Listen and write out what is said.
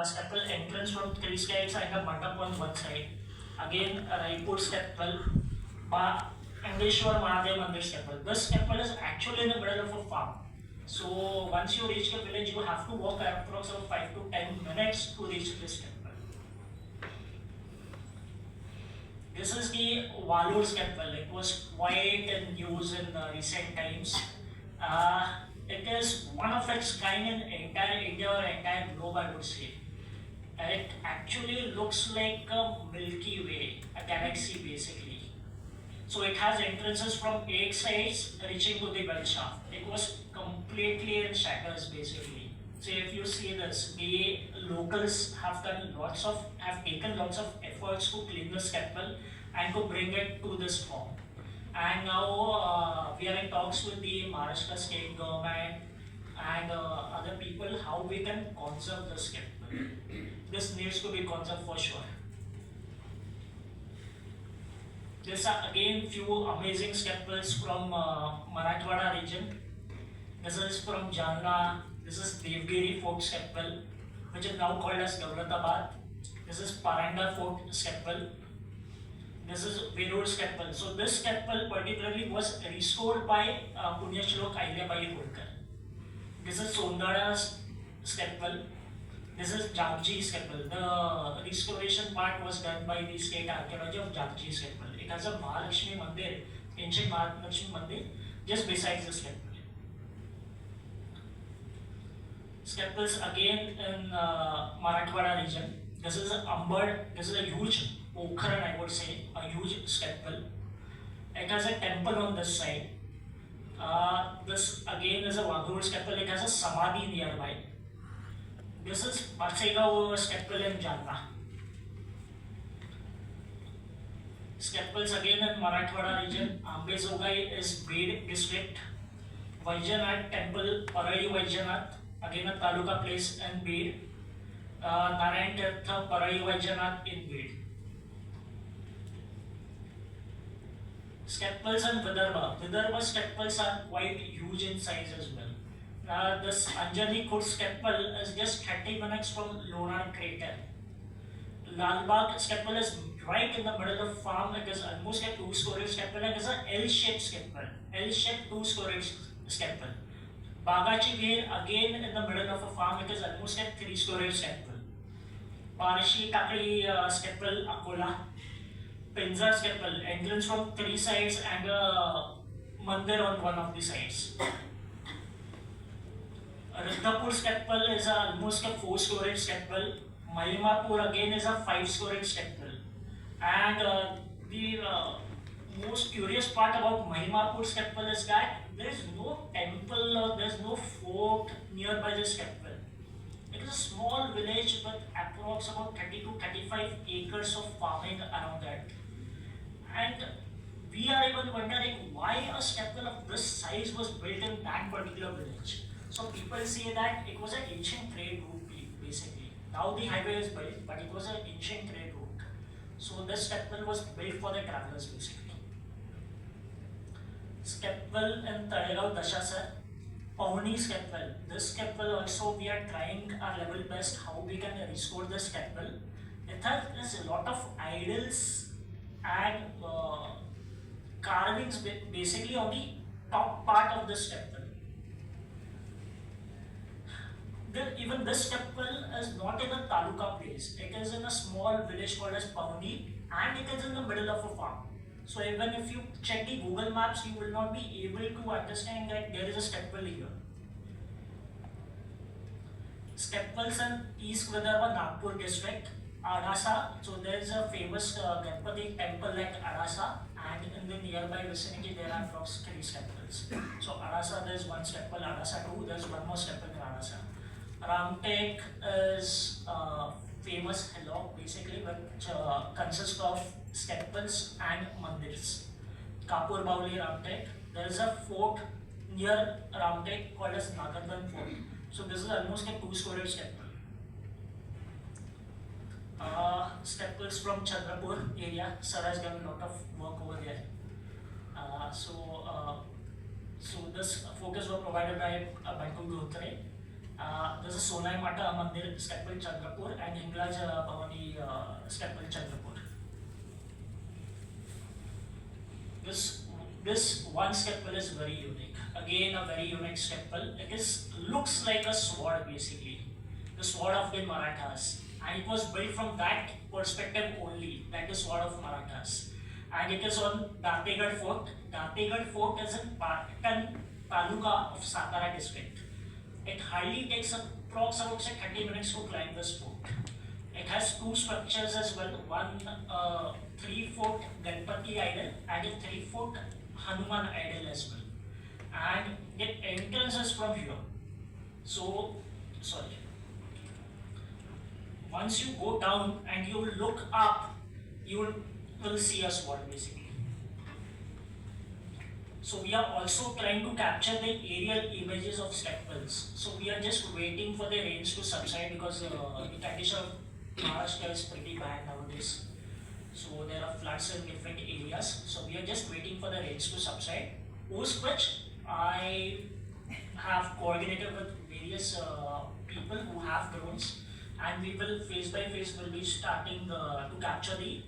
step well entrance from three sides and a mandap on one side. Again, Raipur step well, Angeshwar Mahadev Mandir step well. This step well is actually in the middle of a farm. So once you reach the village, you have to walk approximately 5 to 10 minutes to reach this temple. This is the Walur temple. It was quite in use in recent times. It is one of its kind in entire India or entire globe, I would say. It actually looks like a Milky Way, a galaxy basically. So it has entrances from 8 sides reaching to the well shaft. It was completely in shadows basically. So if you see this, the locals have taken lots of efforts to clean this temple and to bring it to this form. And now we are in talks with the Maharashtra state government and other people how we can conserve this temple. This needs to be conserved for sure. These are again few amazing temples from Marathwada region. This is from Jalna. This is Devgiri Fort temple, which is now called as Daulatabad. This is Paranda Fort temple. This is Virur temple. So this temple particularly was restored by Punyashlok Ahilyabai Holkar. This is Sondara's temple. This is Jagji's temple. The restoration part was done by the state archaeology of Jagji's temple. It has a Mahalakshmi Mandir, ancient Mahalakshmi Mandir, just besides this temple. Temples again in Marathwada region. This is Ambad. This is a huge Pokhran, I would say, a huge temple. It has a temple on this side. This again is a Wagur's temple. It has a Samadhi nearby. This is Patsegaon temple in Jalna. Temples again in Marathwada region. Ambezogai is Bid district. Vaijanath temple, Parali Vaijanath, again a taluka place in Bid. Narayan Tirtha, Parali Vaijanath in Bid. Temples in Vidarbha. Vidarbha's temples are quite huge in size as well. This Anjani Khurd temple is just 30 minutes from Lonar crater. Lalbagh temple is right in the middle of farm. It is almost a 2-story temple and it is an L-shaped temple. L-shaped 2-story temple. Bagachi Gir again in the middle of a farm. It is almost a 3-story temple. Parshi Takri temple Akola. Pinzar's temple, entrance from 3 sides and a mandir on one of the sides. Riddhapur's temple is almost a 4-story temple. Mahimapur again is a 5-story temple. And the most curious part about Mahimapur's temple is that there is no temple or there is no fort nearby this temple. It is a small village with approx about 30 to 35 acres of farming around that. And we are even wondering why a temple of this size was built in that particular village. So people say that it was an ancient trade route basically. Now the highway is built, but it was an ancient trade route. So this temple was built for the travelers basically. Temple in Talegaon Dashasar, Pawni's temple. This temple also we are trying our level best how we can restore this temple. It has a lot of idols and carvings basically on the top part of this temple. Even this temple is not in a taluka place. It is in a small village called as Pawni and it is in the middle of a farm. So even if you check the Google Maps, you will not be able to understand that there is a temple here. Temples in East Vidarbha, Nagpur district. Arasa, so there is a famous Ganpati temple at Arasa, and in the nearby vicinity there are approximately 3 temples. So Arasa there is one temple, Arasa 2, there is one more temple in Arasa. Ramtek is a famous hillock basically which consists of temples and mandirs. Kapur Bauli Ramtek, there is a fort near Ramtek called as Nagardan Fort. So this is almost a 2-story temple. Temples from Chandrapur area. Sir has done a lot of work over there. So this focus was provided by Banku Gotre. There's a Sonai Mata Mandir, Stepwell Chandrapur, and Hinglaj Bhavani, Stepwell Chandrapur. This this one stepwell is very unique. Again, a very unique stepwell. It is looks like a sword basically, the sword of the Marathas, and it was built from that perspective only, like the sword of Marathas. And it is on Dategad Fort. Dategad Fort is in Patan Taluka of Satara district. It hardly takes approx about say 30 minutes to climb this fort. It has two structures as well. One 3-foot Ganpati idol and a 3-foot Hanuman idol as well. And the entrance is from here. So, sorry. Once you go down and you look up, you will see a sword basically. So we are also trying to capture the aerial images of stepwells. So we are just waiting for the rains to subside because the condition of Maharashtra is pretty bad nowadays. So there are floods in different areas. So we are just waiting for the rains to subside. Post which I have coordinated with various people who have drones, and we will phase by phase will be starting to capture the